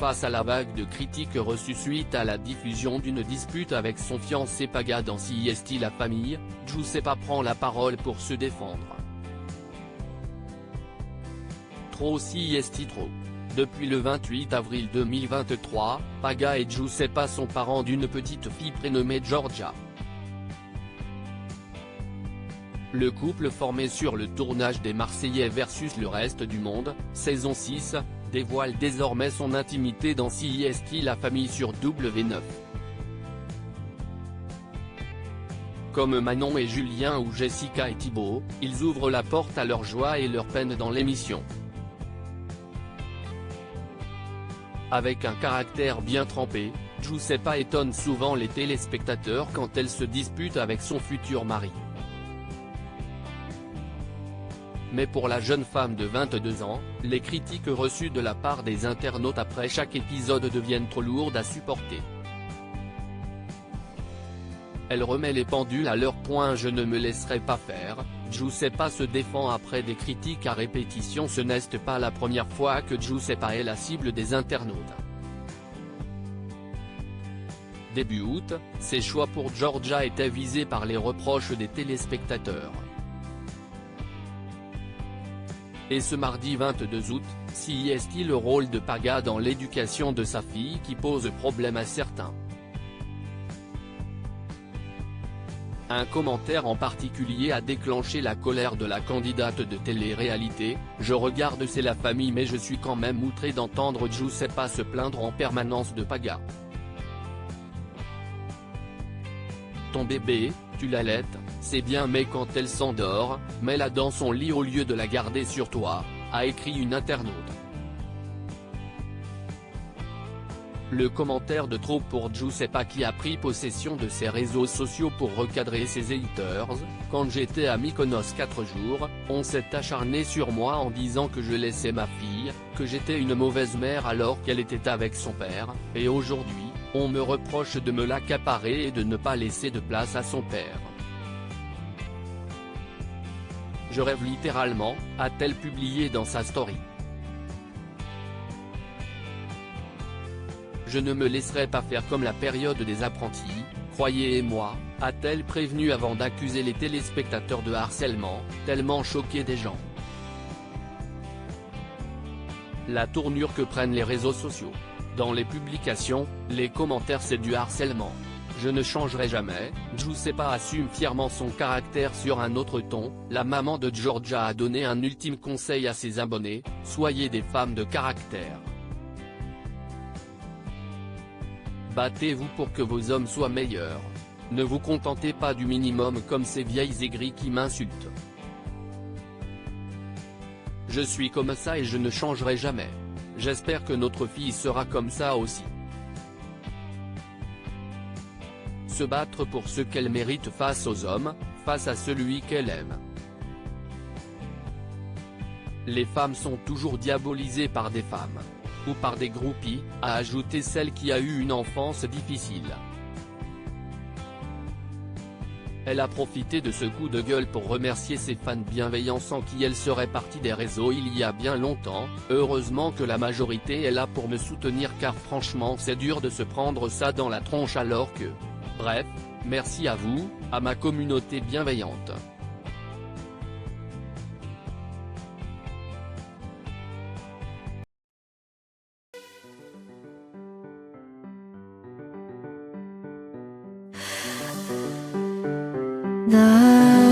Face à la vague de critiques reçues suite à la diffusion d'une dispute avec son fiancé Paga dans CIST La Famille, Giuseppa prend la parole pour se défendre. Trop CIST trop. Depuis le 28 avril 2023, Paga et Giuseppa sont parents d'une petite fille prénommée Giorgia. Le couple formé sur le tournage des Marseillais versus le reste du monde, saison 6, dévoile désormais son intimité dans CIST La Famille sur W9. Comme Manon et Julien ou Jessica et Thibaut, ils ouvrent la porte à leur joie et leur peine dans l'émission. Avec un caractère bien trempé, Giuseppa étonne souvent les téléspectateurs quand elle se dispute avec son futur mari. Mais pour la jeune femme de 22 ans, les critiques reçues de la part des internautes après chaque épisode deviennent trop lourdes à supporter. Elle remet les pendules à leur point. Je ne me laisserai pas faire. Giuseppa se défend après des critiques à répétition. Ce n'est pas la première fois que Giuseppa est la cible des internautes. Début août, ses choix pour Giorgia étaient visés par les reproches des téléspectateurs. Et ce mardi 22 août, CIST le rôle de Paga dans l'éducation de sa fille qui pose problème à certains. Un commentaire en particulier a déclenché la colère de la candidate de télé-réalité. Je regarde C'est la famille mais je suis quand même outré d'entendre Giuseppa se plaindre en permanence de Paga. Ton bébé, tu l'allaites, c'est bien mais quand elle s'endort, mets-la dans son lit au lieu de la garder sur toi, a écrit une internaute. Le commentaire de trop pour Giuseppa qui a pris possession de ses réseaux sociaux pour recadrer ses haters. Quand j'étais à Mykonos 4 jours, on s'est acharné sur moi en disant que je laissais ma fille, que j'étais une mauvaise mère alors qu'elle était avec son père, et aujourd'hui, on me reproche de me l'accaparer et de ne pas laisser de place à son père. Je rêve littéralement, a-t-elle publié dans sa story. Je ne me laisserai pas faire comme la période des apprentis, croyez-moi, a-t-elle prévenu avant d'accuser les téléspectateurs de harcèlement, tellement choqués des gens. La tournure que prennent les réseaux sociaux. Dans les publications, les commentaires c'est du harcèlement. Je ne changerai jamais. Giuseppa assume fièrement son caractère sur un autre ton. La maman de Giorgia a donné un ultime conseil à ses abonnés, soyez des femmes de caractère. Battez-vous pour que vos hommes soient meilleurs. Ne vous contentez pas du minimum comme ces vieilles aigries qui m'insultent. Je suis comme ça et je ne changerai jamais. J'espère que notre fille sera comme ça aussi. Se battre pour ce qu'elle mérite face aux hommes, face à celui qu'elle aime. Les femmes sont toujours diabolisées par des femmes. Ou par des groupies, a ajouté celle qui a eu une enfance difficile. Elle a profité de ce coup de gueule pour remercier ses fans bienveillants sans qui elle serait partie des réseaux il y a bien longtemps. Heureusement que la majorité est là pour me soutenir car franchement c'est dur de se prendre ça dans la tronche alors que… Bref, merci à vous, à ma communauté bienveillante. 나